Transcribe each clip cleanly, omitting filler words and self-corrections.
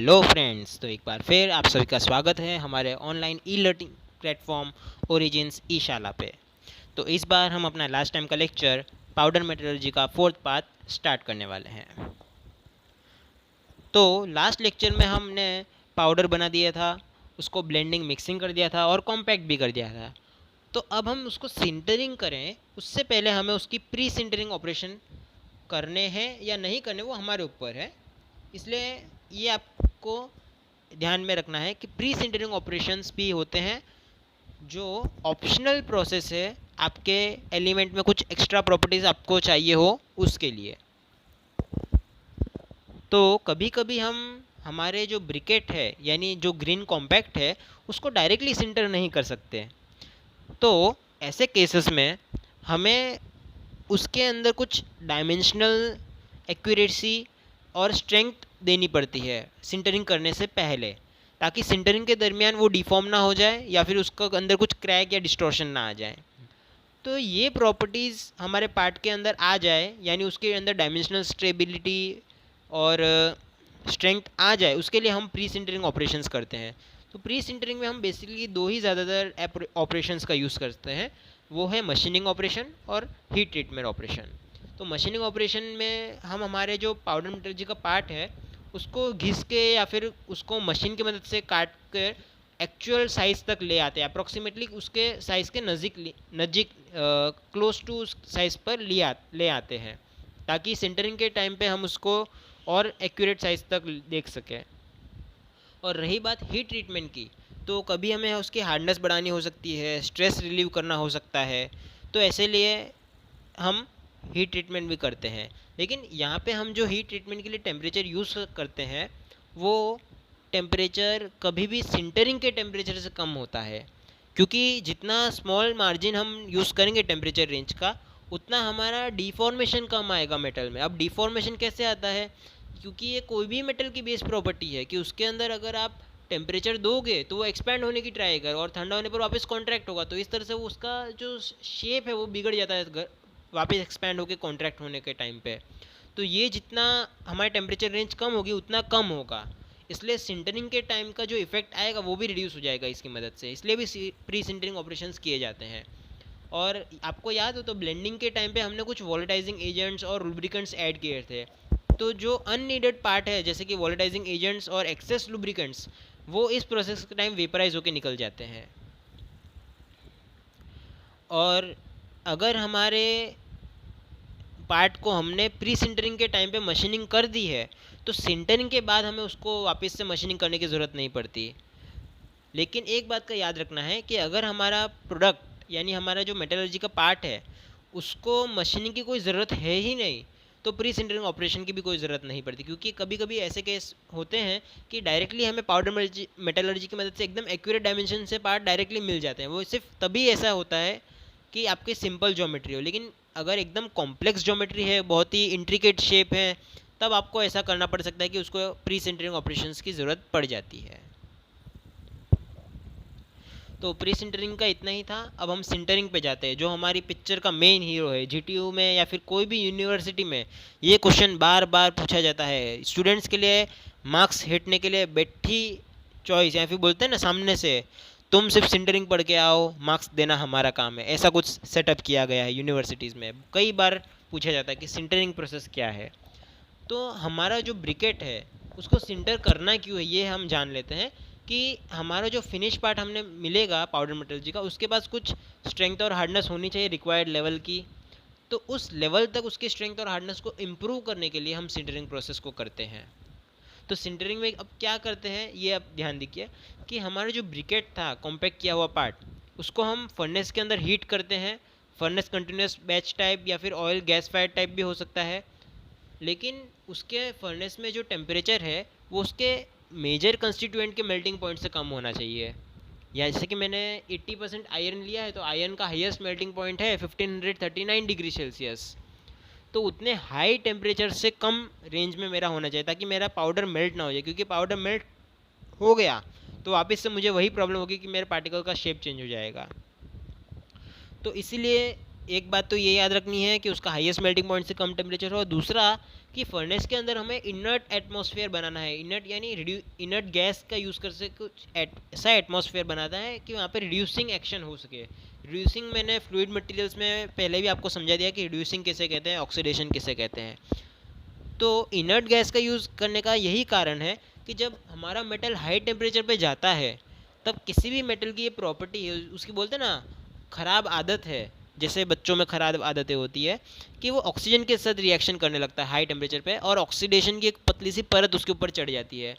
Hello friends, तो एक बार फिर आप सभी का स्वागत है हमारे online e learning platform Origins e Shala पे। तो इस बार हम अपना लास्ट टाइम का लेक्चर पाउडर मेटलर्जी का फोर्थ पार्ट स्टार्ट करने वाले हैं। तो लास्ट लेक्चर में हमने पाउडर बना दिया था, उसको ब्लेंडिंग मिक्सिंग कर दिया था और कॉम्पैक्ट भी कर दिया था। तो अब हम उसको सिंटरिंग करें उससे पहले हमें उसकी प्री सिंटरिंग ऑपरेशन करने हैं या नहीं करने, वो हमारे ऊपर है। इसलिए ये आपको ध्यान में रखना है कि प्री सिंटरिंग ऑपरेशंस भी होते हैं जो ऑप्शनल प्रोसेस है, आपके एलिमेंट में कुछ एक्स्ट्रा प्रॉपर्टीज़ आपको चाहिए हो उसके लिए। तो कभी कभी हम हमारे जो ब्रिकेट है यानी जो ग्रीन कॉम्पैक्ट है उसको डायरेक्टली सिंटर नहीं कर सकते। तो ऐसे केसेस में हमें उसके अंदर कुछ डायमेंशनल एक्यूरेसी और स्ट्रेंथ देनी पड़ती है सिंटरिंग करने से पहले, ताकि सिंटरिंग के दरमियान वो डिफॉर्म ना हो जाए या फिर उसका अंदर कुछ क्रैक या डिस्टॉर्शन ना आ जाए। तो ये प्रॉपर्टीज़ हमारे पार्ट के अंदर आ जाए यानी उसके अंदर डायमेंशनल स्टेबिलिटी और स्ट्रेंथ आ जाए, उसके लिए हम प्री सिंटरिंग ऑपरेशंस करते हैं। तो प्री सिंटरिंग में हम बेसिकली दो ही ज़्यादातर ऑपरेशंस का यूज़ करते हैं, वो है मशीनिंग ऑपरेशन और हीट ट्रीटमेंट ऑपरेशन। तो मशीनिंग ऑपरेशन में हम हमारे जो पाउडर मेटलर्जी का पार्ट है उसको घिस के या फिर उसको मशीन की मदद से काट कर एक्चुअल साइज़ तक ले आते हैं, अप्रॉक्सीमेटली उसके साइज़ के नज़दीक क्लोज टू साइज़ पर ले आते हैं, ताकि सिंटरिंग के टाइम पे हम उसको और एक्यूरेट साइज़ तक देख सकें। और रही बात हीट ट्रीटमेंट की, तो कभी हमें उसकी हार्डनेस बढ़ानी हो सकती है, स्ट्रेस रिलीव करना हो सकता है, तो ऐसे लिए हम हीट ट्रीटमेंट भी करते हैं। लेकिन यहाँ पे हम जो हीट ट्रीटमेंट के लिए टेम्परेचर यूज़ करते हैं वो टेम्परेचर कभी भी सिंटरिंग के टेम्परेचर से कम होता है, क्योंकि जितना स्मॉल मार्जिन हम यूज़ करेंगे टेम्परेचर रेंज का उतना हमारा डिफॉर्मेशन कम आएगा मेटल में। अब डिफॉर्मेशन कैसे आता है, क्योंकि ये कोई भी मेटल की बेस प्रॉपर्टी है कि उसके अंदर अगर आप टेम्परेचर दोगे तो वो एक्सपैंड होने की ट्राई करेगा और ठंडा होने पर वापस कॉन्ट्रैक्ट होगा। तो इस तरह से वो उसका जो शेप है वो बिगड़ जाता है वापस एक्सपैंड होकर कॉन्ट्रैक्ट होने के टाइम पे। तो ये जितना हमारे टेम्परेचर रेंज कम होगी उतना कम होगा, इसलिए सिंटरिंग के टाइम का जो इफेक्ट आएगा वो भी रिड्यूस हो जाएगा इसकी मदद से। इसलिए भी प्री सिंटरिंग ऑपरेशंस किए जाते हैं। और आपको याद हो तो ब्लेंडिंग के टाइम पे हमने कुछ वॉलेटाइजिंग एजेंट्स और लुब्रिकेंट्स ऐड किए थे। तो जो अननीडेड पार्ट है जैसे कि वॉलेटाइजिंग एजेंट्स और एक्सेस लुब्रिकेंट्स, वो इस प्रोसेस के टाइम वेपराइज होकर निकल जाते हैं। और अगर हमारे पार्ट को हमने प्री सिंटरिंग के टाइम पे मशीनिंग कर दी है तो सिंटरिंग के बाद हमें उसको वापस से मशीनिंग करने की ज़रूरत नहीं पड़ती। लेकिन एक बात का याद रखना है कि अगर हमारा प्रोडक्ट यानी हमारा जो मेटलर्जी का पार्ट है उसको मशीनिंग की कोई ज़रूरत है ही नहीं, तो प्री सिंटरिंग ऑपरेशन की भी कोई ज़रूरत नहीं पड़ती। क्योंकि कभी कभी ऐसे केस होते हैं कि डायरेक्टली हमें पाउडर मेटलर्जी की मदद से एकदम एक्यूरेट डायमेंशन से पार्ट डायरेक्टली मिल जाते हैं। वो सिर्फ तभी ऐसा होता है कि आपकी सिंपल ज्योमेट्री हो, लेकिन अगर एकदम कॉम्प्लेक्स ज्योमेट्री है, बहुत ही इंट्रिकेट शेप है, तब आपको ऐसा करना पड़ सकता है कि उसको प्री सिंटरिंग ऑपरेशंस की ज़रूरत पड़ जाती है। तो प्री सिंटरिंग का इतना ही था। अब हम सिंटरिंग पे जाते हैं, जो हमारी पिक्चर का मेन हीरो है। जीटीयू में या फिर कोई भी यूनिवर्सिटी में ये क्वेश्चन बार बार पूछा जाता है स्टूडेंट्स के लिए, मार्क्स हिटने के लिए बैठी चॉइस, या फिर बोलते हैं ना सामने से, तुम सिर्फ सिंटरिंग पढ़ के आओ, मार्क्स देना हमारा काम है। ऐसा कुछ सेटअप किया गया है यूनिवर्सिटीज़ में। कई बार पूछा जाता है कि सिंटरिंग प्रोसेस क्या है। तो हमारा जो ब्रिकेट है उसको सिंटर करना क्यों है ये हम जान लेते हैं कि हमारा जो फिनिश पार्ट हमने मिलेगा पाउडर मेटलर्जी का, उसके पास कुछ स्ट्रेंथ और हार्डनेस होनी चाहिए रिक्वायर्ड लेवल की। तो उस लेवल तक उसकी स्ट्रेंथ और हार्डनेस को इम्प्रूव करने के लिए हम सिंटरिंग प्रोसेस को करते हैं। तो सिंटरिंग में अब क्या करते हैं ये अब ध्यान दीजिए कि हमारा जो ब्रिकेट था कॉम्पैक्ट किया हुआ पार्ट, उसको हम फर्नेस के अंदर हीट करते हैं। फर्नेस कंटिन्यूस बैच टाइप या फिर ऑयल गैस फायर टाइप भी हो सकता है। लेकिन उसके फर्नेस में जो टेम्परेचर है वो उसके मेजर कंस्टिट्यूएंट के मेल्टिंग पॉइंट से कम होना चाहिए। या जैसे कि मैंने 80% आयरन लिया है तो आयरन का हाईएस्ट मेल्टिंग पॉइंट है 1539 डिग्री सेल्सियस। तो उतने हाई टेम्परेचर से कम रेंज में मेरा होना चाहिए ताकि मेरा पाउडर मेल्ट ना हो जाए, क्योंकि पाउडर मेल्ट हो गया तो वापस से मुझे वही प्रॉब्लम होगी कि मेरे पार्टिकल का शेप चेंज हो जाएगा। तो इसीलिए एक बात तो ये याद रखनी है कि उसका हाईएस्ट मेल्टिंग पॉइंट से कम टेम्परेचर हो। दूसरा कि फर्नेस के अंदर हमें इनर्ट एटमॉस्फेयर बनाना है। इनर्ट यानी इनर्ट गैस का यूज़ कर से कुछ ऐसा एटमॉस्फेयर बनाता है कि वहाँ पे रिड्यूसिंग एक्शन हो सके। रिड्यूसिंग मैंने फ्लूइड मटेरियल्स में पहले भी आपको समझा दिया कि रिड्यूसिंग किसे कहते हैं, ऑक्सीडेशन किसे कहते हैं। तो इनर्ट गैस का यूज़ करने का यही कारण है कि जब हमारा मेटल हाई टेम्परेचर पे जाता है तब किसी भी मेटल की ये प्रॉपर्टी है, उसकी बोलते हैं ना ख़राब आदत है, जैसे बच्चों में ख़राब आदतें होती है कि वो ऑक्सीजन के साथ रिएक्शन करने लगता है हाई टेम्परेचर पे और ऑक्सीडेशन की एक पतली सी परत उसके ऊपर चढ़ जाती है।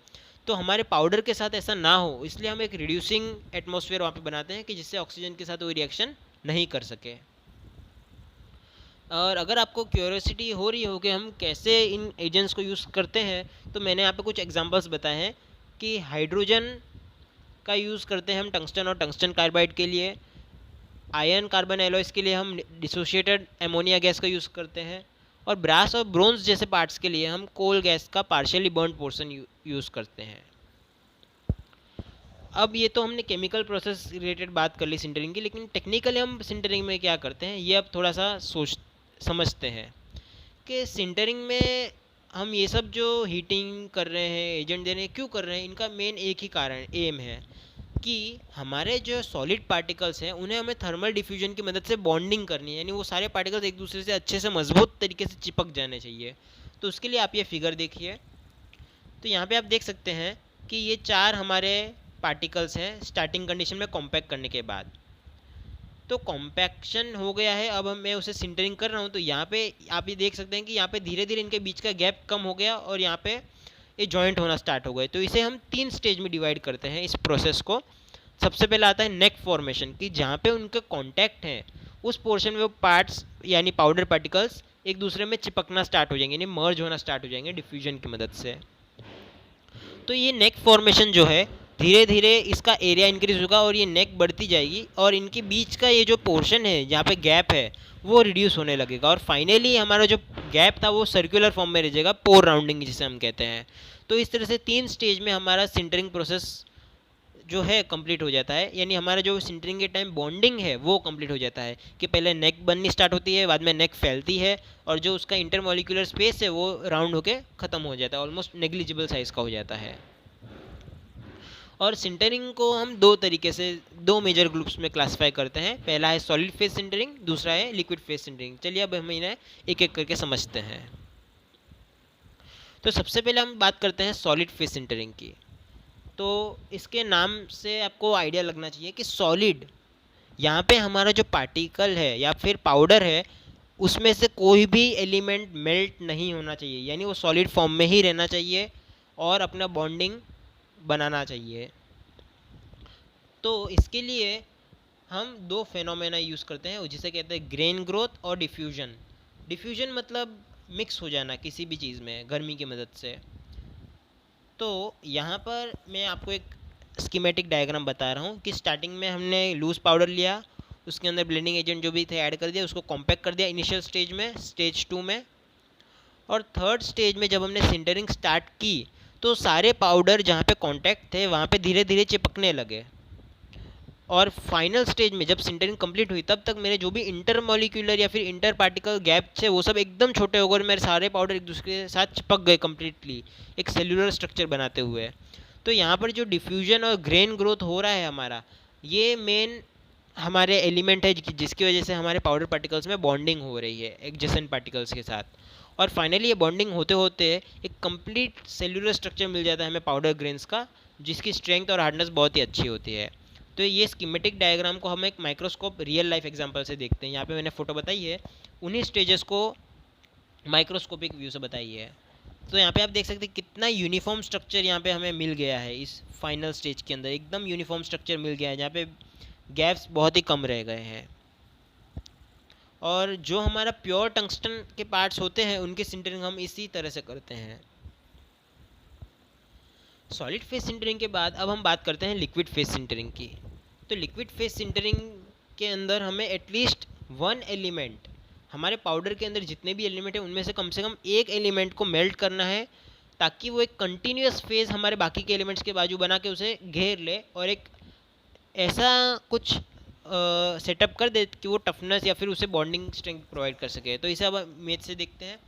तो हमारे पाउडर के साथ ऐसा ना हो इसलिए हम एक रिड्यूसिंग एटमॉस्फेयर वहाँ पे बनाते हैं कि जिससे ऑक्सीजन के साथ वो रिएक्शन नहीं कर सके। और अगर आपको क्यूरियोसिटी हो रही हो कि हम कैसे इन एजेंट्स को यूज़ करते हैं, तो मैंने यहाँ पे कुछ एग्जांपल्स बताए हैं कि हाइड्रोजन का यूज़ करते हैं हम टंगस्टन और टंगस्टन कार्बाइड के लिए। आयरन कार्बन एलॉयज़ के लिए हम डिसोशिएटेड एमोनिया गैस का यूज़ करते हैं। और ब्रास और ब्रोंज जैसे पार्ट्स के लिए हम कोल गैस का पार्शियली बर्न पोर्शन यूज़ करते हैं। अब ये तो हमने केमिकल प्रोसेस रिलेटेड बात कर ली सिंटरिंग की, लेकिन टेक्निकली हम सिंटरिंग में क्या करते हैं ये अब थोड़ा सा समझते हैं कि सिंटरिंग में हम ये सब जो हीटिंग कर रहे हैं, एजेंट दे रहे हैं, क्यों कर रहे हैं, इनका मेन एक ही कारण एम है कि हमारे जो सॉलिड पार्टिकल्स हैं उन्हें हमें थर्मल डिफ्यूजन की मदद से बॉन्डिंग करनी है, यानी वो सारे पार्टिकल्स एक दूसरे से अच्छे से मजबूत तरीके से चिपक जाने चाहिए। तो उसके लिए आप ये फिगर देखिए। तो यहाँ पे आप देख सकते हैं कि ये 4 हमारे पार्टिकल्स हैं स्टार्टिंग कंडीशन में कॉम्पैक्ट करने के बाद। तो कॉम्पैक्शन हो गया है, अब मैं उसे सिंटरिंग कर रहा हूँ। तो यहाँ पे आप ये देख सकते हैं कि यहाँ पे धीरे धीरे इनके बीच का गैप कम हो गया और यहाँ पे ये जॉइंट होना स्टार्ट हो गए। तो इसे हम 3 स्टेज में डिवाइड करते हैं इस प्रोसेस को। सबसे पहले आता है नेक फॉर्मेशन, कि जहाँ पे उनके कॉन्टैक्ट हैं उस पोर्शन में वो पार्ट्स यानी पाउडर पार्टिकल्स एक दूसरे में चिपकना स्टार्ट हो जाएंगे, यानी मर्ज होना स्टार्ट हो जाएंगे डिफ्यूजन की मदद से। तो ये नेक फॉर्मेशन जो है धीरे धीरे इसका एरिया इंक्रीज होगा और ये नेक बढ़ती जाएगी और इनके बीच का ये जो पोर्शन है जहाँ पे गैप है वो रिड्यूस होने लगेगा और फाइनली हमारा जो गैप था वो सर्कुलर फॉर्म में रह जाएगा, पोर राउंडिंग जिसे हम कहते हैं। तो इस तरह से 3 स्टेज में हमारा सिंटरिंग प्रोसेस जो है कंप्लीट हो जाता है, यानी हमारा जो सिंटरिंग के टाइम बॉन्डिंग है वो कंप्लीट हो जाता है कि पहले नेक बननी स्टार्ट होती है, बाद में नेक फैलती है और जो उसका इंटरमोलिकुलर स्पेस है वो राउंड होके ख़त्म हो जाता है, ऑलमोस्ट नेग्लिजिबल साइज़ का हो जाता है। और सिंटरिंग को हम 2 तरीके से 2 मेजर ग्रुप्स में क्लासिफाई करते हैं। पहला है सॉलिड फेज सिंटरिंग, दूसरा है लिक्विड फेज सिंटरिंग। चलिए अब हम इन्हें एक एक करके समझते हैं। तो सबसे पहले हम बात करते हैं सॉलिड फेज सिंटरिंग की। तो इसके नाम से आपको आइडिया लगना चाहिए कि सॉलिड, यहाँ पे हमारा जो पार्टिकल है या फिर पाउडर है उसमें से कोई भी एलिमेंट मेल्ट नहीं होना चाहिए, यानी वो सॉलिड फॉर्म में ही रहना चाहिए और अपना बॉन्डिंग बनाना चाहिए। तो इसके लिए हम 2 फेनोमेना यूज़ करते हैं जिसे कहते हैं ग्रेन ग्रोथ और डिफ्यूजन। डिफ्यूजन मतलब मिक्स हो जाना किसी भी चीज़ में गर्मी की मदद से। तो यहाँ पर मैं आपको एक स्कीमेटिक डायग्राम बता रहा हूँ कि स्टार्टिंग में हमने लूज़ पाउडर लिया, उसके अंदर ब्लेंडिंग एजेंट जो भी थे ऐड कर दिया, उसको कॉम्पैक्ट कर दिया इनिशियल स्टेज में, स्टेज 2 में। और थर्ड स्टेज में जब हमने सिंटरिंग स्टार्ट की तो सारे पाउडर जहाँ पे कांटेक्ट थे वहाँ पे धीरे धीरे चिपकने लगे। और फाइनल स्टेज में जब सिंटरिंग कंप्लीट हुई तब तक मेरे जो भी इंटर मॉलिक्यूलर या फिर इंटर पार्टिकल गैप थे वो सब एकदम छोटे हो गए और मेरे सारे पाउडर एक दूसरे के साथ चिपक गए कम्प्लीटली, एक सेल्यूलर स्ट्रक्चर बनाते हुए। तो यहाँ पर जो डिफ्यूजन और ग्रेन ग्रोथ हो रहा है हमारा, ये मेन हमारे एलिमेंट है जिसकी वजह से हमारे पाउडर पार्टिकल्स में बॉन्डिंग हो रही है एडजेसेंट पार्टिकल्स के साथ। और फाइनली ये बॉन्डिंग होते होते एक कंप्लीट सेल्यूलर स्ट्रक्चर मिल जाता है हमें पाउडर ग्रेन्स का, जिसकी स्ट्रेंथ और हार्डनेस बहुत ही अच्छी होती है। तो ये स्कीमेटिक डायग्राम को हम एक माइक्रोस्कोप रियल लाइफ एग्जांपल से देखते हैं। यहाँ पे मैंने फ़ोटो बताई है, उन्हीं स्टेजेस को माइक्रोस्कोपिक व्यू से बताई है। तो यहाँ पे आप देख सकते हैं कितना यूनिफॉर्म स्ट्रक्चर यहाँ पे हमें मिल गया है इस फाइनल स्टेज के अंदर, एकदम यूनिफॉर्म स्ट्रक्चर मिल गया है जहाँ पे गैप्स बहुत ही कम रह गए हैं। और जो हमारा प्योर टंगस्टन के पार्ट्स होते हैं उनकी सिंटरिंग हम इसी तरह से करते हैं। सॉलिड फेज सिंटरिंग के बाद अब हम बात करते हैं लिक्विड फेज सिंटरिंग की। तो लिक्विड फेज सिंटरिंग के अंदर हमें एटलीस्ट 1 एलिमेंट, हमारे पाउडर के अंदर जितने भी एलिमेंट हैं उनमें से कम एक एलिमेंट को मेल्ट करना है ताकि वो एक कंटिन्यूस फेज हमारे बाकी के एलिमेंट्स के बाजू बना के उसे घेर ले और एक ऐसा कुछ सेटअप कर दे कि वो टफनेस या फिर उसे बॉन्डिंग स्ट्रेंथ प्रोवाइड कर सके। तो इसे अब इमेज से देखते हैं।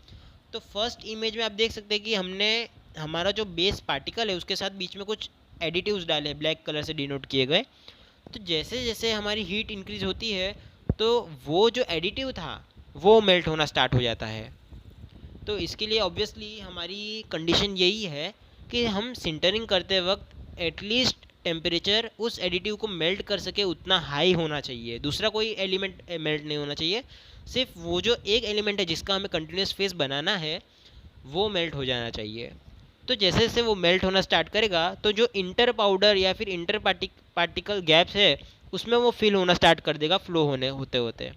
तो फर्स्ट इमेज में आप देख सकते हैं कि हमने हमारा जो बेस पार्टिकल है उसके साथ बीच में कुछ एडिटिव्स डाले हैं, ब्लैक कलर से डिनोट किए गए। तो जैसे जैसे हमारी हीट इंक्रीज होती है तो वो जो एडिटिव था वो मेल्ट होना स्टार्ट हो जाता है। तो इसके लिए ऑब्वियसली हमारी कंडीशन यही है कि हम सिंटरिंग करते वक्त एटलीस्ट टेम्परेचर उस एडिटिव को मेल्ट कर सके उतना हाई होना चाहिए, दूसरा कोई एलिमेंट मेल्ट नहीं होना चाहिए। सिर्फ वो जो एक एलिमेंट है जिसका हमें कंटिन्यूस फेस बनाना है वो मेल्ट हो जाना चाहिए। तो जैसे जैसे वो मेल्ट होना स्टार्ट करेगा तो जो इंटर पाउडर या फिर इंटर पार्टिकल गैप्स है उसमें वो फिल होना स्टार्ट कर देगा फ्लो होने होते होते।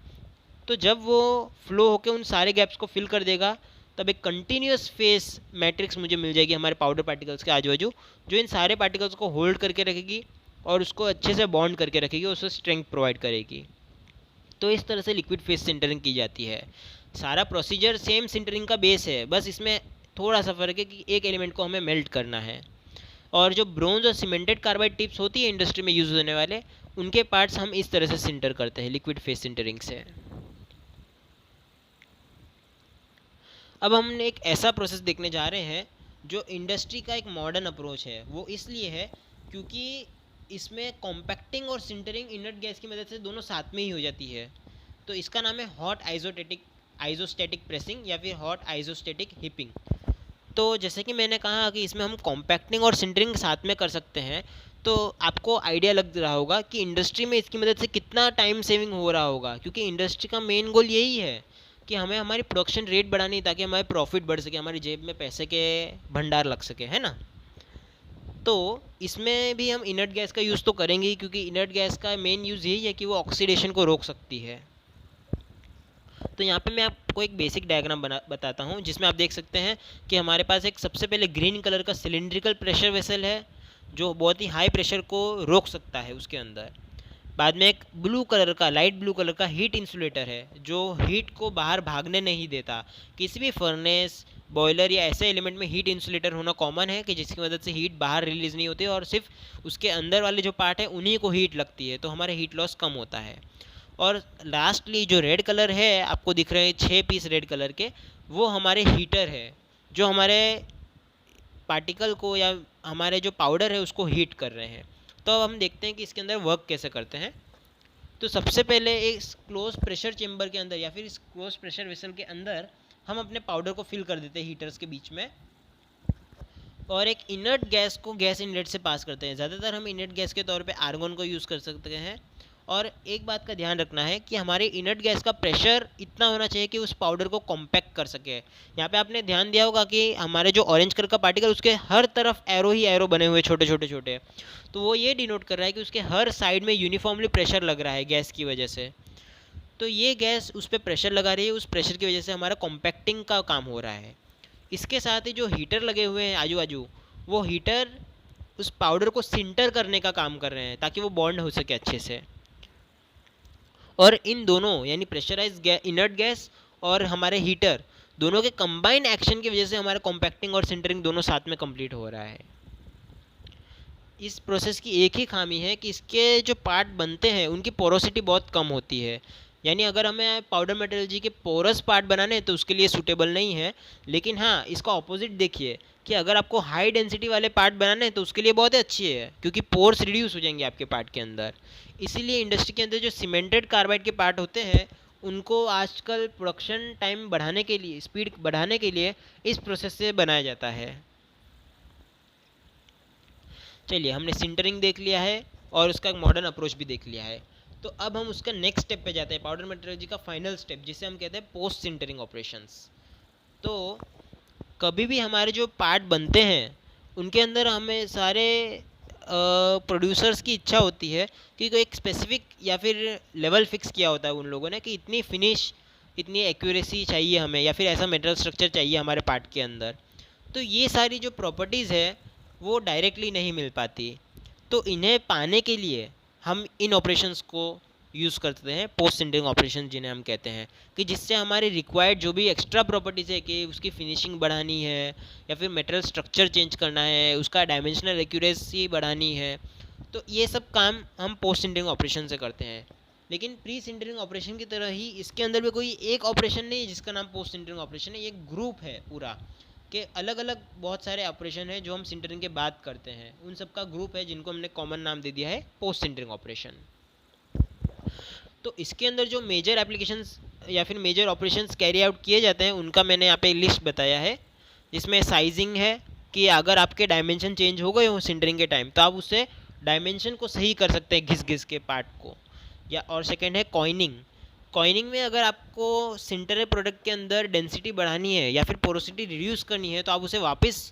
तो जब वो फ्लो होकर उन सारे गैप्स को फिल कर देगा तब एक कंटिन्यूस फेस मैट्रिक्स मुझे मिल जाएगी हमारे पाउडर पार्टिकल्स के आजू बाजू, जो इन सारे पार्टिकल्स को होल्ड करके रखेगी और उसको अच्छे से बॉन्ड करके रखेगी, उसको स्ट्रेंथ प्रोवाइड करेगी। तो इस तरह से लिक्विड फेस सिंटरिंग की जाती है। सारा प्रोसीजर सेम सिंटरिंग का बेस है, बस इसमें थोड़ा सा फ़र्क है कि एक एलिमेंट को हमें मेल्ट करना है। और जो ब्रोंज और सीमेंटेड कार्बाइड टिप्स होती है इंडस्ट्री में यूज़ होने वाले, उनके पार्ट्स हम इस तरह से सिंटर करते हैं लिक्विड फेस सिंटरिंग से। अब हम एक ऐसा प्रोसेस देखने जा रहे हैं जो इंडस्ट्री का एक मॉडर्न अप्रोच है। वो इसलिए है क्योंकि इसमें कॉम्पैक्टिंग और सिंटरिंग इनर्ट गैस की मदद से दोनों साथ में ही हो जाती है। तो इसका नाम है हॉट आइसोस्टैटिक प्रेसिंग या फिर हॉट आइसोस्टैटिक हीपिंग। तो जैसे कि मैंने कहा कि इसमें हम कॉम्पैक्टिंग और सिंटरिंग साथ में कर सकते हैं, तो आपको आइडिया लग रहा होगा कि इंडस्ट्री में इसकी मदद से कितना टाइम सेविंग हो रहा होगा, क्योंकि इंडस्ट्री का मेन गोल यही है कि हमें हमारी प्रोडक्शन रेट बढ़ानी ताकि हमारे प्रॉफिट बढ़ सके, हमारी जेब में पैसे के भंडार लग सके, है ना। तो इसमें भी हम इनर्ट गैस का यूज़ तो करेंगे ही, क्योंकि इनर्ट गैस का मेन यूज़ यही है कि वो ऑक्सीडेशन को रोक सकती है। तो यहाँ पे मैं आपको एक बेसिक डायग्राम बताता हूँ जिसमें आप देख सकते हैं कि हमारे पास एक सबसे पहले ग्रीन कलर का सिलिंड्रिकल प्रेशर वेसल है जो बहुत ही हाई प्रेशर को रोक सकता है उसके अंदर। बाद में एक ब्लू कलर का, लाइट ब्लू कलर का हीट इंसुलेटर है जो हीट को बाहर भागने नहीं देता। किसी भी फर्नेस, बॉयलर या ऐसे एलिमेंट में हीट इंसुलेटर होना कॉमन है कि जिसकी मदद से हीट बाहर रिलीज़ नहीं होती और सिर्फ उसके अंदर वाले जो पार्ट है उन्हीं को हीट लगती है, तो हमारा हीट लॉस कम होता है। और लास्टली जो रेड कलर है, आपको दिख रहे हैं 6 पीस रेड कलर के, वो हमारे हीटर है जो हमारे पार्टिकल को या हमारे जो पाउडर है उसको हीट कर रहे हैं। तो अब हम देखते हैं कि इसके अंदर वर्क कैसे करते हैं। तो सबसे पहले इस क्लोज प्रेशर चेम्बर के अंदर या फिर इस क्लोज प्रेशर वेसल के अंदर हम अपने पाउडर को फिल कर देते हैं हीटर्स के बीच में, और एक इनर्ट गैस को गैस इनलेट से पास करते हैं। ज़्यादातर हम इनर्ट गैस के तौर पे आर्गन को यूज़ कर सकते हैं। और एक बात का ध्यान रखना है कि हमारे इनर्ट गैस का प्रेशर इतना होना चाहिए कि उस पाउडर को कॉम्पैक्ट कर सके। यहाँ पे आपने ध्यान दिया होगा कि हमारे जो ऑरेंज कलर का पार्टिकल उसके हर तरफ एरो ही एरो बने हुए छोटे छोटे छोटे, तो वो ये डिनोट कर रहा है कि उसके हर साइड में यूनिफॉर्मली प्रेशर लग रहा है गैस की वजह से। तो ये गैस उस पर प्रेशर लगा रही है, उस प्रेशर की वजह से हमारा कॉम्पैक्टिंग का काम हो रहा है। इसके साथ ही जो हीटर लगे हुए हैं आजू बाजू, वो हीटर उस पाउडर को सिंटर करने का काम कर रहे हैं ताकि वो बॉन्ड हो सके अच्छे से। और इन दोनों यानी प्रेशराइज इनर्ट गैस और हमारे हीटर दोनों के कंबाइंड एक्शन की वजह से हमारा कॉम्पैक्टिंग और सिंटरिंग दोनों साथ में कंप्लीट हो रहा है। इस प्रोसेस की एक ही खामी है कि इसके जो पार्ट बनते हैं उनकी पोरोसिटी बहुत कम होती है। यानी अगर हमें पाउडर मेटलर्जी के पोरस पार्ट बनाने हैं तो उसके लिए सूटेबल नहीं है। लेकिन हाँ, इसका ऑपोजिट देखिए कि अगर आपको हाई डेंसिटी वाले पार्ट बनाने हैं तो उसके लिए बहुत अच्छी है, क्योंकि पोर्स रिड्यूस हो जाएंगे आपके पार्ट के अंदर। इसीलिए इंडस्ट्री के अंदर जो सीमेंटेड कार्बाइड के पार्ट होते हैं उनको आजकल प्रोडक्शन टाइम बढ़ाने के लिए, स्पीड बढ़ाने के लिए इस प्रोसेस से बनाया जाता है। चलिए, हमने सिंटरिंग देख लिया है और उसका एक मॉडर्न अप्रोच भी देख लिया है। तो अब हम उसका नेक्स्ट स्टेप पे जाते हैं, पाउडर मेट्रोलॉजी का फाइनल स्टेप जिसे हम कहते हैं पोस्ट सिंटरिंग ऑपरेशंस। तो कभी भी हमारे जो पार्ट बनते हैं उनके अंदर हमें सारे प्रोड्यूसर्स की इच्छा होती है कि कोई एक स्पेसिफिक या फिर लेवल फिक्स किया होता है उन लोगों ने कि इतनी फिनिश, इतनी एक्यूरेसी चाहिए हमें या फिर ऐसा मेटल स्ट्रक्चर चाहिए हमारे पार्ट के अंदर। तो ये सारी जो प्रॉपर्टीज़ है वो डायरेक्टली नहीं मिल पाती। तो इन्हें पाने के लिए हम इन ऑपरेशंस को यूज़ करते हैं, पोस्ट सिंटरिंग ऑपरेशन जिन्हें हम कहते हैं, कि जिससे हमारे रिक्वायर्ड जो भी एक्स्ट्रा प्रॉपर्टीज़ है कि उसकी फिनिशिंग बढ़ानी है या फिर मेटल स्ट्रक्चर चेंज करना है, उसका डायमेंशनल एक्यूरेसी बढ़ानी है, तो ये सब काम हम पोस्ट सिंटरिंग ऑपरेशन से करते हैं। लेकिन प्री सिंटरिंग ऑपरेशन की तरह ही इसके अंदर भी कोई एक ऑपरेशन नहीं है जिसका नाम पोस्ट सिंटरिंग ऑपरेशन है, ये एक ग्रुप है पूरा के अलग अलग बहुत सारे ऑपरेशन है जो हम सिंटरिंग के बाद करते हैं, उन सब का ग्रुप है जिनको हमने कॉमन नाम दे दिया है पोस्ट सिंटरिंग ऑपरेशन। तो इसके अंदर जो मेजर एप्लीकेशंस या फिर मेजर ऑपरेशंस कैरी आउट किए जाते हैं उनका मैंने यहाँ पे लिस्ट बताया है, जिसमें साइजिंग है कि अगर आपके डायमेंशन चेंज हो गए हो सिंटरिंग के टाइम तो आप उससे डायमेंशन को सही कर सकते हैं घिस घिस के पार्ट को, या और सेकंड है कॉइनिंग। कॉइनिंग में अगर आपको सिंटर प्रोडक्ट के अंदर डेंसिटी बढ़ानी है या फिर पोरोसिटी रिड्यूस करनी है तो आप उसे वापस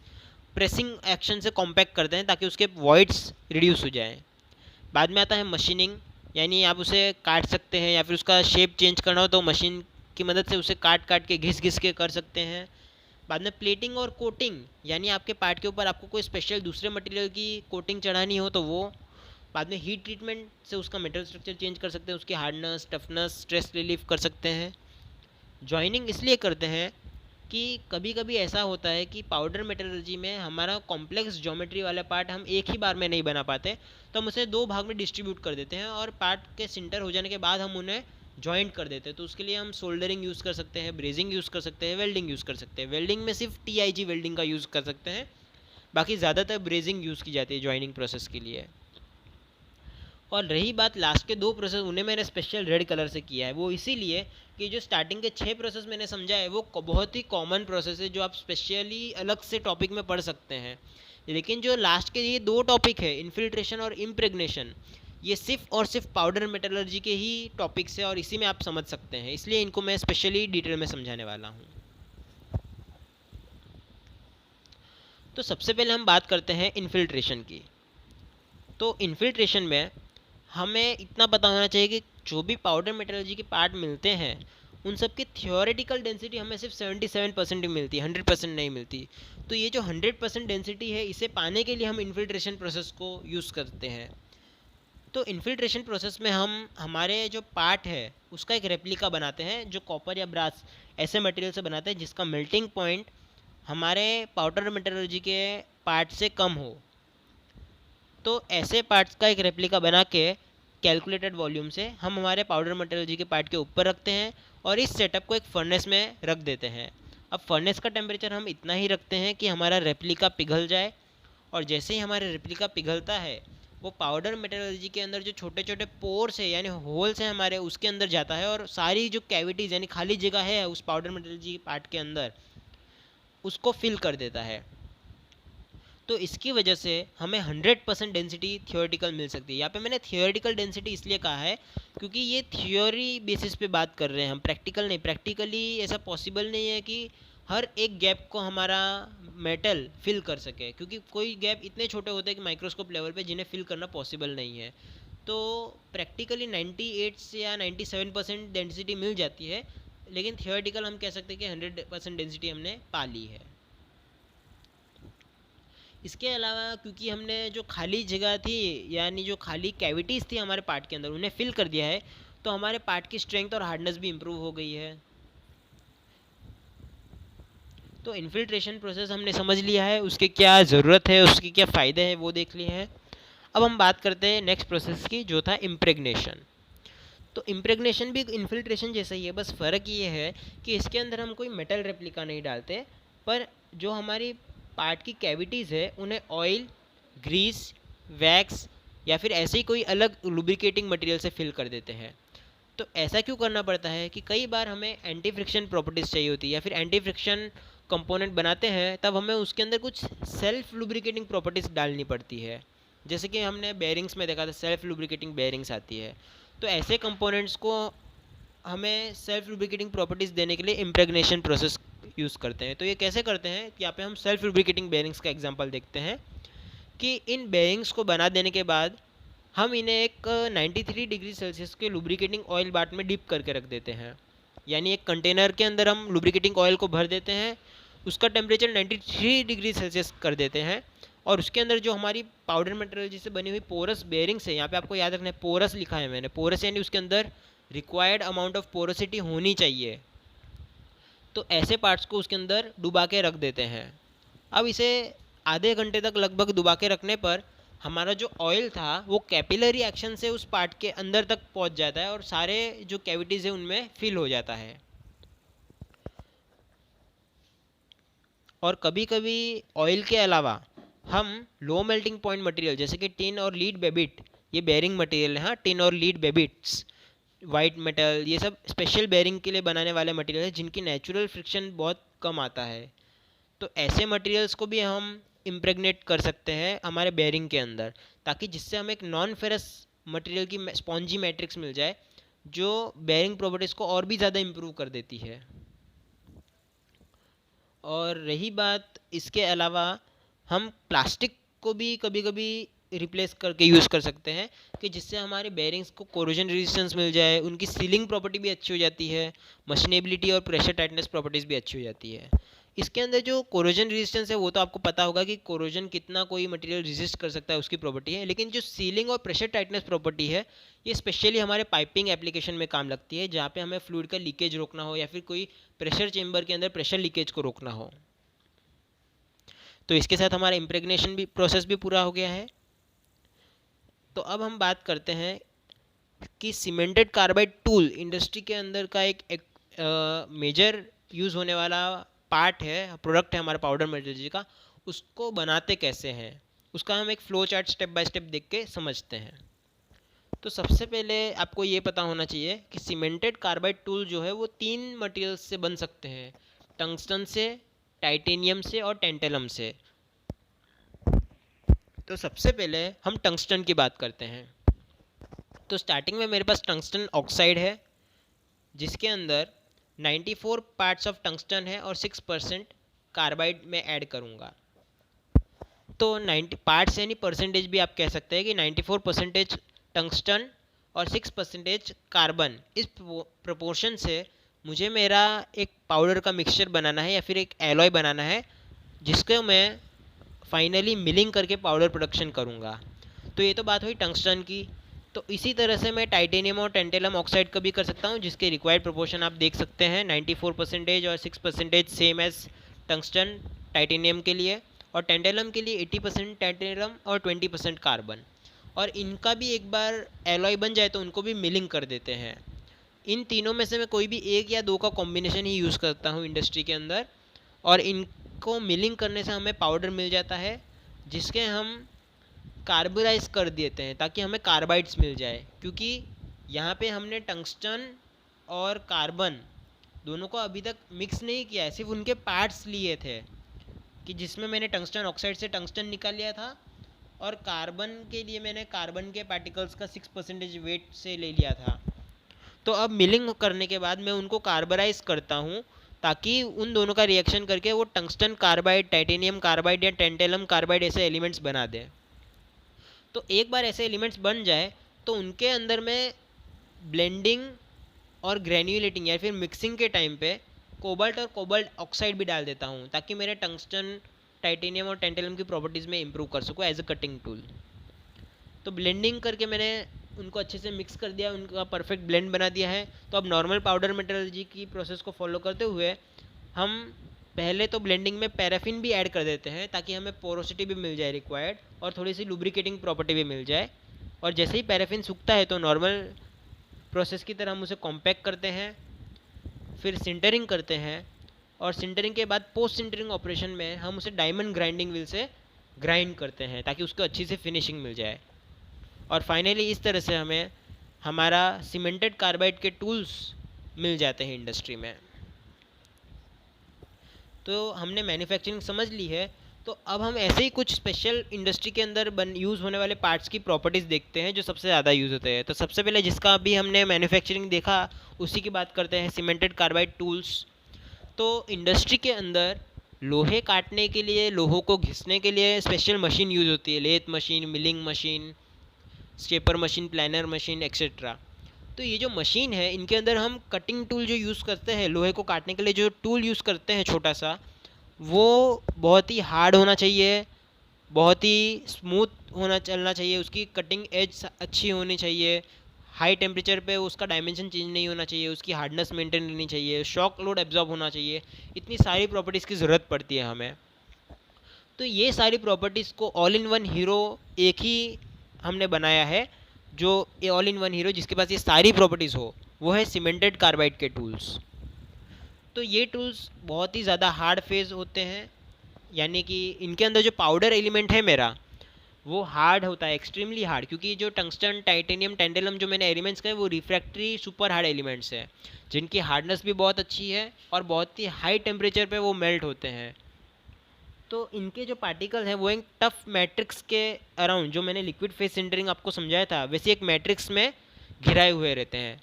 प्रेसिंग एक्शन से कॉम्पैक्ट करते हैं ताकि उसके वॉइड्स रिड्यूस हो जाएँ। बाद में आता है मशीनिंग, यानी आप उसे काट सकते हैं या फिर उसका शेप चेंज करना हो तो मशीन की मदद से उसे काट काट के घिस घिस के कर सकते हैं। बाद में प्लेटिंग और कोटिंग, यानी आपके पार्ट के ऊपर आपको कोई स्पेशल दूसरे मटेरियल की कोटिंग चढ़ानी हो तो वो। बाद में हीट ट्रीटमेंट से उसका मेटल स्ट्रक्चर चेंज कर सकते हैं, उसकी हार्डनेस, टफनेस, स्ट्रेस रिलीफ कर सकते हैं। जॉइनिंग इसलिए करते हैं कि कभी कभी ऐसा होता है कि पाउडर मेटलर्जी में हमारा कॉम्प्लेक्स ज्योमेट्री वाला पार्ट हम एक ही बार में नहीं बना पाते, तो हम उसे दो भाग में डिस्ट्रीब्यूट कर देते हैं और पार्ट के सिंटर हो जाने के बाद हम उन्हें जॉइंट कर देते हैं। तो उसके लिए हम सोल्डरिंग यूज़ कर सकते हैं, ब्रेजिंग यूज़ कर सकते हैं, वेल्डिंग यूज़ कर सकते हैं। वेल्डिंग में सिर्फ TIG वेल्डिंग का यूज़ कर सकते हैं, बाकी ज़्यादातर ब्रेजिंग यूज़ की जाती है जॉइनिंग प्रोसेस के लिए। और रही बात लास्ट के दो प्रोसेस, उन्हें मैंने स्पेशल रेड कलर से किया है, वो इसीलिए कि जो स्टार्टिंग के 6 प्रोसेस मैंने समझा है वो बहुत ही कॉमन प्रोसेस है जो आप स्पेशली अलग से टॉपिक में पढ़ सकते हैं। लेकिन जो लास्ट के ये दो टॉपिक है इन्फिल्ट्रेशन और इम्प्रेग्नेशन, ये सिर्फ और सिर्फ पाउडर मेटलर्जी के ही टॉपिक्स है और इसी में आप समझ सकते हैं, इसलिए इनको मैं स्पेशली डिटेल में समझाने वाला हूँ। तो सबसे पहले हम बात करते हैं इन्फिल्ट्रेशन की। तो इन्फिल्ट्रेशन में हमें इतना पता होना चाहिए कि जो भी पाउडर मेटलर्जी के पार्ट मिलते हैं उन सब की थियोरेटिकल डेंसिटी हमें सिर्फ 77% ही मिलती है, 100% नहीं मिलती। तो ये जो 100% डेंसिटी है इसे पाने के लिए हम इन्फिल्ट्रेशन प्रोसेस को यूज़ करते हैं। तो इन्फिल्ट्रेशन प्रोसेस में हम हमारे जो पार्ट है उसका एक रेप्लिका बनाते हैं जो कॉपर या ब्रास ऐसे मटेरियल से बनाते हैं जिसका मेल्टिंग पॉइंट हमारे पाउडर मेटलर्जी के पार्ट से कम हो। तो ऐसे पार्ट्स का एक रेप्लिका बना के कैलकुलेटेड वॉल्यूम से हम हमारे पाउडर मेटलर्जी के पार्ट के ऊपर रखते हैं और इस सेटअप को एक फर्नेस में रख देते हैं। अब फर्नेस का टेम्परेचर हम इतना ही रखते हैं कि हमारा रेप्लिका पिघल जाए, और जैसे ही हमारा रेप्लिका पिघलता है वो पाउडर मेटलर्जी के अंदर जो छोटे छोटे पोर्स है यानी होल्स हैं हमारे उसके अंदर जाता है और सारी जो कैविटीज़ यानी खाली जगह है उस पाउडर मेटलर्जी पार्ट के अंदर उसको फिल कर देता है। तो इसकी वजह से हमें 100% डेंसिटी थियोरेटिकल मिल सकती है। यहाँ पे मैंने थियोरेटिकल डेंसिटी इसलिए कहा है क्योंकि ये थियोरी बेसिस पे बात कर रहे हैं हम, प्रैक्टिकल नहीं। प्रैक्टिकली ऐसा पॉसिबल नहीं है कि हर एक गैप को हमारा मेटल फिल कर सके, क्योंकि कोई गैप इतने छोटे होते हैं कि माइक्रोस्कोप लेवल पे जिन्हें फिल करना पॉसिबल नहीं है। तो प्रैक्टिकली 98 से या 97% डेंसिटी मिल जाती है, लेकिन थियोरेटिकल हम कह सकते हैं कि 100% डेंसिटी हमने पा ली है। इसके अलावा क्योंकि हमने जो खाली जगह थी यानी जो खाली कैविटीज़ थी हमारे पार्ट के अंदर उन्हें फिल कर दिया है, तो हमारे पार्ट की स्ट्रेंथ और हार्डनेस भी इम्प्रूव हो गई है। तो इन्फिल्ट्रेशन प्रोसेस हमने समझ लिया है, उसकी क्या ज़रूरत है, उसके क्या फ़ायदे हैं वो देख लिए हैं। अब हम बात करते हैं नेक्स्ट प्रोसेस की जो था इम्प्रेग्नेशन। तो इम्प्रेग्नेशन भी इन्फिल्ट्रेशन जैसा ही है, बस फ़र्क ये है कि इसके अंदर हम कोई मेटल रेप्लिका नहीं डालते, पर जो हमारी पार्ट की कैविटीज़ है उन्हें ऑयल, ग्रीस, वैक्स या फिर ऐसे ही कोई अलग लुब्रिकेटिंग मटेरियल से फिल कर देते हैं। तो ऐसा क्यों करना पड़ता है कि कई बार हमें एंटी फ्रिक्शन प्रॉपर्टीज़ चाहिए होती है या फिर एंटी फ्रिक्शन कंपोनेंट बनाते हैं तब हमें उसके अंदर कुछ सेल्फ लुब्रिकेटिंग प्रॉपर्टीज़ डालनी पड़ती है, जैसे कि हमने बेयरिंग्स में देखा था सेल्फ लुब्रिकेटिंग बेयरिंग्स आती है। तो ऐसे कंपोनेंट्स को हमें सेल्फ लुब्रिकेटिंग प्रॉपर्टीज़ देने के लिए इम्प्रेग्नेशन प्रोसेस यूज़ करते हैं। तो ये कैसे करते हैं, यहाँ पे हम सेल्फ लुब्रिकेटिंग बेयरिंग्स का एग्जांपल देखते हैं कि इन बेयरिंग्स को बना देने के बाद हम इन्हें एक 93 डिग्री सेल्सियस के लुब्रिकेटिंग ऑयल बाथ में डिप करके रख देते हैं। यानी एक कंटेनर के अंदर हम लुब्रिकेटिंग ऑयल को भर देते हैं, उसका टेम्परेचर 93 डिग्री सेल्सियस कर देते हैं और उसके अंदर जो हमारी पाउडर मेटेरियल से बनी हुई पोरस बेयरिंग्स है, यहाँ पे आपको याद रखना है पोरस लिखा है मैंने, पोरस यानी उसके अंदर रिक्वायर्ड अमाउंट ऑफ पोरोसिटी होनी चाहिए। तो ऐसे पार्ट्स को उसके अंदर डुबा के रख देते हैं। अब इसे आधे घंटे तक लगभग डुबा के रखने पर हमारा जो ऑयल था वो कैपिलरी एक्शन से उस पार्ट के अंदर तक पहुंच जाता है और सारे जो कैविटीज़ है उनमें फिल हो जाता है। और कभी कभी ऑयल के अलावा हम लो मेल्टिंग पॉइंट मटेरियल जैसे कि टिन और लीड बेबिट, ये बेरिंग मटेरियल है, हाँ, टिन और लीड बेबिट्स, वाइट मेटल, ये सब स्पेशल बेरिंग के लिए बनाने वाले मटेरियल है जिनकी नेचुरल फ्रिक्शन बहुत कम आता है। तो ऐसे मटेरियल्स को भी हम इम्प्रेगनेट कर सकते हैं हमारे बेरिंग के अंदर, ताकि जिससे हमें एक नॉन फेरस मटेरियल की स्पॉन्जी मैट्रिक्स मिल जाए जो बेरिंग प्रॉपर्टीज़ को और भी ज़्यादा इम्प्रूव कर देती है। और रही बात इसके अलावा, हम प्लास्टिक को भी कभी कभी रिप्लेस करके यूज़ कर सकते हैं कि जिससे हमारे बेरिंग्स को कोरोजन रेजिस्टेंस मिल जाए, उनकी सीलिंग प्रॉपर्टी भी अच्छी हो जाती है, मशीनेबिलिटी और प्रेशर टाइटनेस प्रॉपर्टीज़ भी अच्छी हो जाती है। इसके अंदर जो कोरोजन रेजिस्टेंस है वो तो आपको पता होगा कि कोरोजन कितना कोई मटेरियल रेजिस्ट कर सकता है, उसकी प्रॉपर्टी है। लेकिन जो सीलिंग और प्रेशर टाइटनेस प्रॉपर्टी है ये स्पेशली हमारे पाइपिंग एप्लीकेशन में काम लगती है, जहाँ पे हमें फ्लूइड का लीकेज रोकना हो या फिर कोई प्रेशर चेंबर के अंदर प्रेशर लीकेज को रोकना हो। तो इसके साथ हमारा इम्प्रेगनेशन भी प्रोसेस भी पूरा हो गया है। तो अब हम बात करते हैं कि सीमेंटेड कार्बाइड टूल इंडस्ट्री के अंदर का एक मेजर यूज़ होने वाला पार्ट है, प्रोडक्ट है हमारा पाउडर मेटलर्जी का। उसको बनाते कैसे हैं उसका हम एक flow chart step by step देख के समझते हैं। तो सबसे पहले आपको ये पता होना चाहिए कि सीमेंटेड कार्बाइड टूल जो है वो 3 मटेरियल्स से बन सकते हैं, टंगस्टन से, टाइटेनियम से और टेंटेलम से। तो सबसे पहले हम टंगस्टन की बात करते हैं। तो स्टार्टिंग में मेरे पास टंगस्टन ऑक्साइड है जिसके अंदर 94 पार्ट्स ऑफ टंगस्टन है और 6% कार्बाइड में ऐड करूँगा। तो 90 पार्ट्स यानी परसेंटेज भी आप कह सकते हैं कि 94% टंगस्टन और 6% कार्बन, इस प्रोपोर्शन से मुझे मेरा एक पाउडर का मिक्सचर बनाना है या फिर एक एलॉय बनाना है जिसको मैं फाइनली मिलिंग करके पाउडर प्रोडक्शन करूँगा। तो ये तो बात हुई टंगस्टन की। तो इसी तरह से मैं टाइटेनियम और टेंटेलम ऑक्साइड का भी कर सकता हूँ जिसके रिक्वायर्ड प्रोपोर्शन आप देख सकते हैं, 94% और 6% सेम एज टंगस्टन टाइटेनियम के लिए, और टेंटेलम के लिए 80% टाइटेनियम और 20% कार्बन। और इनका भी एक बार एलॉय बन जाए तो उनको भी मिलिंग कर देते हैं। इन तीनों में से मैं कोई भी एक या दो का कॉम्बिनेशन ही यूज़ करता हूँ इंडस्ट्री के अंदर, और इनको मिलिंग करने से हमें पाउडर मिल जाता है जिसके हम कार्बोराइज कर देते हैं ताकि हमें कार्बाइड्स मिल जाए। क्योंकि यहाँ पे हमने टंगस्टन और कार्बन दोनों को अभी तक मिक्स नहीं किया है, सिर्फ उनके पार्ट्स लिए थे कि जिसमें मैंने टंगस्टन ऑक्साइड से टंगस्टन निकाल लिया था और कार्बन के लिए मैंने कार्बन के पार्टिकल्स का 6% वेट से ले लिया था। तो अब मिलिंग करने के बाद मैं उनको कार्बराइज करता हूँ ताकि उन दोनों का रिएक्शन करके वो टंगस्टन कार्बाइड, टाइटेनियम कार्बाइड या टेंटेलम कार्बाइड ऐसे एलिमेंट्स बना दें। तो एक बार ऐसे एलिमेंट्स बन जाए तो उनके अंदर मैं ब्लेंडिंग और ग्रेन्यूलेटिंग या फिर मिक्सिंग के टाइम पे कोबाल्ट और कोबाल्ट ऑक्साइड भी डाल देता हूँ ताकि मेरे टंगस्टन, टाइटेनियम और टेंटेलम की प्रॉपर्टीज़ में इंप्रूव कर सकूँ एज अ कटिंग टूल। तो ब्लेंडिंग करके मैंने उनको अच्छे से मिक्स कर दिया, उनका परफेक्ट ब्लेंड बना दिया है। तो अब नॉर्मल पाउडर मेटलर्जी की प्रोसेस को फॉलो करते हुए हम पहले तो ब्लेंडिंग में पैराफिन भी ऐड कर देते हैं ताकि हमें पोरोसिटी भी मिल जाए रिक्वायर्ड और थोड़ी सी लुब्रिकेटिंग प्रॉपर्टी भी मिल जाए। और जैसे ही पैराफिन सूखता है तो नॉर्मल प्रोसेस की तरह हम उसे कॉम्पैक्ट करते हैं, फिर सिंटरिंग करते हैं, और सिंटरिंग के बाद पोस्ट सिंटरिंग ऑपरेशन में हम उसे डायमंड ग्राइंडिंग व्हील से ग्राइंड करते हैं ताकि उसको अच्छी से फिनिशिंग मिल जाए। और फाइनली इस तरह से हमें हमारा सीमेंटेड कार्बाइड के टूल्स मिल जाते हैं इंडस्ट्री में। तो हमने मैन्युफैक्चरिंग समझ ली है। तो अब हम ऐसे ही कुछ स्पेशल इंडस्ट्री के अंदर यूज़ होने वाले पार्ट्स की प्रॉपर्टीज़ देखते हैं जो सबसे ज़्यादा यूज़ होते हैं। तो सबसे पहले जिसका अभी हमने मैन्युफैक्चरिंग देखा उसी की बात करते हैं, सीमेंटेड कार्बाइड टूल्स। तो इंडस्ट्री के अंदर लोहे काटने के लिए, लोहों को घिसने के लिए स्पेशल मशीन यूज़ होती है, lathe machine, milling machine, stepper machine, planer machine etcetera. तो ये जो मशीन है इनके अंदर हम कटिंग टूल जो यूज़ करते हैं, लोहे को काटने के लिए जो टूल यूज़ करते हैं छोटा सा, वो बहुत ही हार्ड होना चाहिए, बहुत ही स्मूथ चलना चाहिए, उसकी कटिंग एज अच्छी होनी चाहिए, हाई टेम्परेचर पे उसका डायमेंशन चेंज नहीं होना चाहिए, उसकी हार्डनेस मेंटेन रहनी चाहिए, शॉक लोड एब्जॉर्ब होना चाहिए। इतनी सारी प्रॉपर्टीज़ की ज़रूरत पड़ती है हमें। तो ये सारी प्रॉपर्टीज़ को ऑल इन वन हीरो एक ही हमने बनाया है, जो ये ऑल इन वन हीरो जिसके पास ये सारी प्रॉपर्टीज़ हो, वो है सीमेंटेड कार्बाइड के टूल्स। तो ये टूल्स बहुत ही ज़्यादा हार्ड फेज होते हैं, यानी कि इनके अंदर जो पाउडर एलिमेंट है मेरा, वो हार्ड होता है, एक्सट्रीमली हार्ड, क्योंकि जो टंगस्टन, टाइटेनियम, टेंडेलम जो मैंने एलिमेंट्स कहे वो रिफ्रैक्टरी सुपर हार्ड एलिमेंट्स हैं, जिनकी हार्डनेस भी बहुत अच्छी है और बहुत ही हाई टेम्परेचर पे वो मेल्ट होते हैं। तो इनके जो पार्टिकल हैं वो एक टफ मैट्रिक्स के अराउंड, जो मैंने लिक्विड फेज सिंटरिंग आपको समझाया था, वैसे एक मैट्रिक्स में घिराए हुए रहते हैं।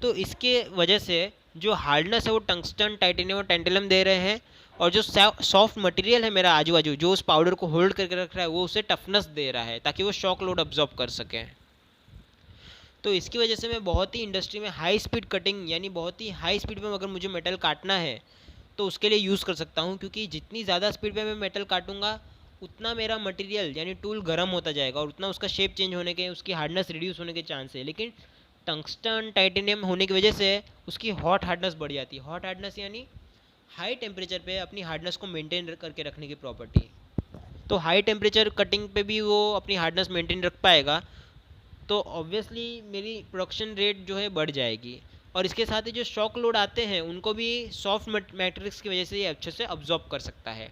तो इसके वजह से जो हार्डनेस है वो टंगस्टन, टाइटेनियम और टेंटेलम दे रहे हैं, और जो सॉफ्ट मटेरियल है मेरा आजू बाजू जो उस पाउडर को होल्ड करके रख रहा है, वो उसे टफनेस दे रहा है ताकि वो शॉक लोड अब्जॉर्ब कर सकें। तो इसकी वजह से मैं बहुत ही इंडस्ट्री में हाई स्पीड कटिंग, यानी बहुत ही हाई स्पीड में अगर मुझे मेटल काटना है तो उसके लिए यूज़ कर सकता हूँ, क्योंकि जितनी ज़्यादा स्पीड में मैं मेटल काटूंगा उतना मेरा मटेरियल यानी टूल गर्म होता जाएगा और उतना उसका शेप चेंज होने के, उसकी हार्डनेस रिड्यूस होने के चांस है। लेकिन टंगस्टन, टाइटेनियम होने की वजह से उसकी हॉट हार्डनेस बढ़ जाती है। हॉट हार्डनेस यानी हाई टेम्परेचर पे अपनी हार्डनेस को मेंटेन करके रखने की प्रॉपर्टी। तो हाई टेम्परेचर कटिंग पे भी वो अपनी हार्डनेस मेंटेन रख पाएगा, तो ऑब्वियसली मेरी प्रोडक्शन रेट जो है बढ़ जाएगी, और इसके साथ ही जो शॉक लोड आते हैं उनको भी सॉफ्ट मैट्रिक्स की वजह से ये अच्छे से अब्जॉर्ब कर सकता है।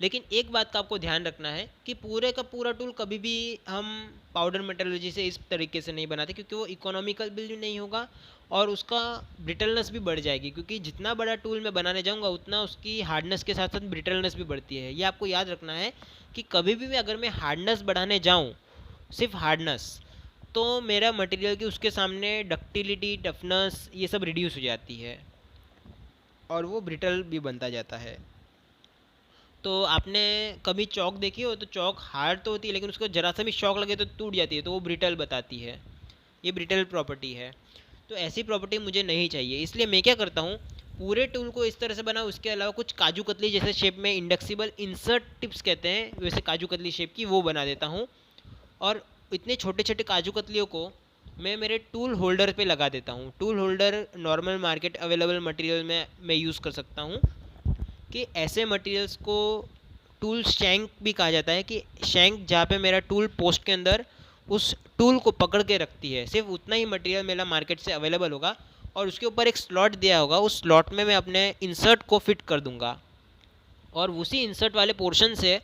लेकिन एक बात का आपको ध्यान रखना है कि पूरे का पूरा टूल कभी भी हम पाउडर मेटलर्जी से इस तरीके से नहीं बनाते, क्योंकि वो इकोनॉमिकल भी नहीं होगा और उसका ब्रिटलनेस भी बढ़ जाएगी, क्योंकि जितना बड़ा टूल मैं बनाने जाऊंगा उतना उसकी हार्डनेस के साथ साथ ब्रिटलनेस भी बढ़ती है। ये आपको याद रखना है कि कभी भी अगर मैं हार्डनेस बढ़ाने जाऊँ, सिर्फ हार्डनेस, तो मेरा मटेरियल की उसके सामने डक्टिलिटी, टफनेस ये सब रिड्यूस हो जाती है और वो ब्रिटल भी बनता जाता है। तो आपने कभी चौक देखी हो, तो चौक हार्ड तो होती है लेकिन उसको ज़रा सा भी शॉक लगे तो टूट जाती है, तो वो ब्रिटल बताती है। ये ब्रिटल प्रॉपर्टी है। तो ऐसी प्रॉपर्टी मुझे नहीं चाहिए, इसलिए मैं क्या करता हूँ, पूरे टूल को इस तरह से बनाऊँ, उसके अलावा कुछ काजू कतली जैसे शेप में, इंडक्सिबल इंसर्ट टिप्स कहते हैं, वैसे काजू कतली शेप की वो बना देता हूँ, और इतने छोटे छोटे काजू कतलियों को मैं मेरे टूल होल्डर पे लगा देता हूँ। Tool holder normal market available material में मैं यूज़ कर सकता हूँ, कि ऐसे मटेरियल्स को टूल शैंक भी कहा जाता है, कि शैंक जहाँ पे मेरा टूल पोस्ट के अंदर उस टूल को पकड़ के रखती है, सिर्फ उतना ही मटेरियल मेरा मार्केट से अवेलेबल होगा, और उसके ऊपर एक स्लॉट दिया होगा, उस स्लॉट में मैं अपने इंसर्ट को फिट कर दूंगा और उसी इंसर्ट वाले पोर्शन से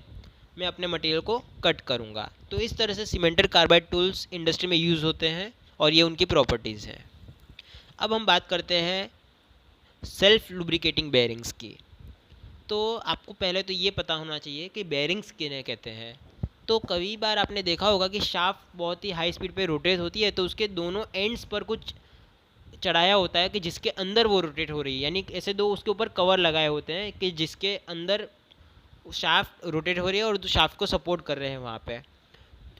मैं अपने मटेरियल को कट करूंगा। तो इस तरह से सीमेंटेड कार्बाइड टूल्स इंडस्ट्री में यूज़ होते हैं और ये उनकी प्रॉपर्टीज़ हैं। अब हम बात करते हैं सेल्फ लुब्रिकेटिंग बेयरिंग्स की। तो आपको पहले तो ये पता होना चाहिए कि बेयरिंग्स किन्हें कहते हैं। तो कई बार आपने देखा होगा कि शाफ्ट बहुत ही हाई स्पीड पे रोटेट होती है, तो उसके दोनों एंड्स पर कुछ चढ़ाया होता है कि जिसके अंदर वो रोटेट हो रही है, यानी ऐसे दो उसके ऊपर कवर लगाए होते हैं कि जिसके अंदर शाफ्ट रोटेट हो रही है और शाफ्ट को सपोर्ट कर रहे हैं वहाँ पे।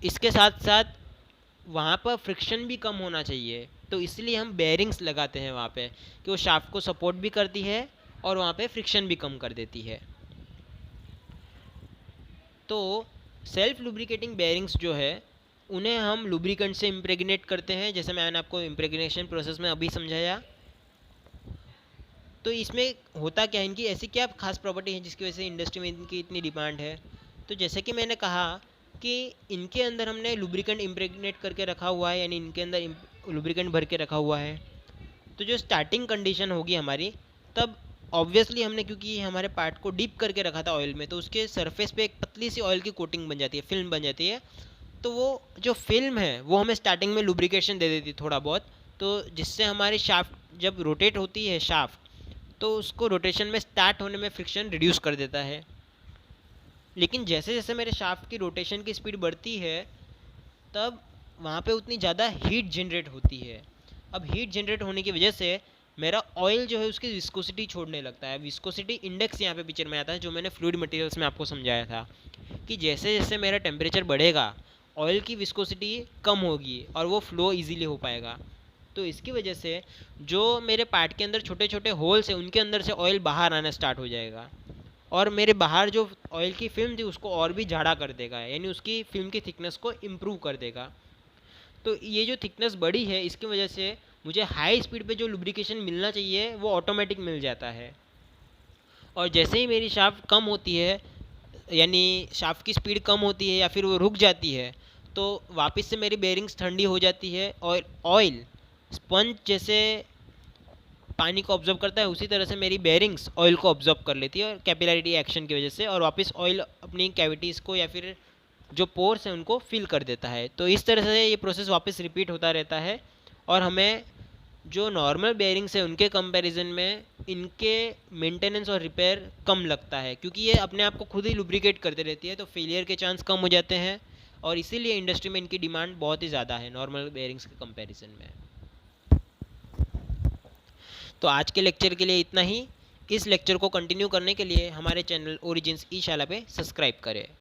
इसके साथ साथ वहाँ पर फ्रिक्शन भी कम होना चाहिए, तो इसलिए हम बेयरिंग्स लगाते हैं वहाँ पे, कि वो शाफ्ट को सपोर्ट भी करती है और वहाँ पे फ्रिक्शन भी कम कर देती है। तो सेल्फ लुब्रिकेटिंग बेयरिंग्स जो है उन्हें हम लुब्रिकेंट से इम्प्रेगनेट करते हैं, जैसे मैंने आपको इम्प्रेगनेशन प्रोसेस में अभी समझाया। तो इसमें होता क्या है, इनकी ऐसी क्या खास प्रॉपर्टी है जिसकी वजह से इंडस्ट्री में इनकी इतनी डिमांड है। तो जैसे कि मैंने कहा कि इनके अंदर हमने लुब्रिकेंट इम्प्रेगनेट करके रखा हुआ है, यानी इनके अंदर लुब्रिकेंट भर के रखा हुआ है। तो जो स्टार्टिंग कंडीशन होगी हमारी, तब ऑब्वियसली हमने, क्योंकि हमारे पार्ट को डीप करके रखा था ऑयल में, तो उसके सरफेस पे एक पतली सी ऑयल की कोटिंग बन जाती है, फिल्म बन जाती है। तो वो जो फिल्म है वो हमें स्टार्टिंग में लुब्रिकेशन दे देती है थोड़ा बहुत, तो जिससे हमारी शाफ्ट जब रोटेट होती है शाफ्ट, तो उसको रोटेशन में स्टार्ट होने में फ्रिक्शन रिड्यूस कर देता है। लेकिन जैसे जैसे मेरे शाफ्ट की रोटेशन की स्पीड बढ़ती है, तब वहाँ पे उतनी ज़्यादा हीट जनरेट होती है। अब हीट जनरेट होने की वजह से मेरा ऑयल जो है उसकी विस्कोसिटी छोड़ने लगता है। विस्कोसिटी इंडेक्स यहाँ पे पिक्चर में आता है, जो मैंने फ्लूइड मटेरियल्स में आपको समझाया था, कि जैसे जैसे मेरा टेम्परेचर बढ़ेगा ऑयल की विस्कोसिटी कम होगी और वो फ्लो इजीली हो पाएगा। तो इसकी वजह से जो मेरे पार्ट के अंदर छोटे छोटे होल्स हैं उनके अंदर से ऑयल बाहर आना स्टार्ट हो जाएगा, और मेरे बाहर जो ऑयल की फिल्म थी उसको और भी झाड़ा कर देगा, यानी उसकी फिल्म की थिकनेस को इम्प्रूव कर देगा। तो ये जो थिकनेस बड़ी है इसकी वजह से मुझे हाई स्पीड पे जो लुब्रिकेशन मिलना चाहिए वो ऑटोमेटिक मिल जाता है। और जैसे ही मेरी शाफ्ट कम होती है, यानी शाफ्ट की स्पीड कम होती है या फिर वो रुक जाती है, तो वापस से मेरी बेरिंग्स ठंडी हो जाती है और ऑयल स्पंज जैसे पानी को ऑब्जर्व करता है, उसी तरह से मेरी बेरिंग्स ऑयल को ऑब्जर्व कर लेती है और कैपिलरिटी एक्शन की वजह से, और वापस ऑयल अपनी कैविटीज़ को या फिर जो पोर्स हैं उनको फिल कर देता है। तो इस तरह से ये प्रोसेस वापस रिपीट होता रहता है और हमें जो नॉर्मल बेयरिंग्स है उनके कंपैरिजन में इनके मेंटेनेंस और रिपेयर कम लगता है, क्योंकि ये अपने आप को खुद ही लुब्रिकेट करते रहती है, तो फेलियर के चांस कम हो जाते हैं और इसीलिए इंडस्ट्री में इनकी डिमांड बहुत ही ज़्यादा है नॉर्मल बेयरिंग्स के कंपैरिजन में। तो आज के लेक्चर के लिए इतना ही। इस लेक्चर को कंटिन्यू करने के लिए हमारे चैनल ओरिजिन्स ई शाला पे सब्सक्राइब करें।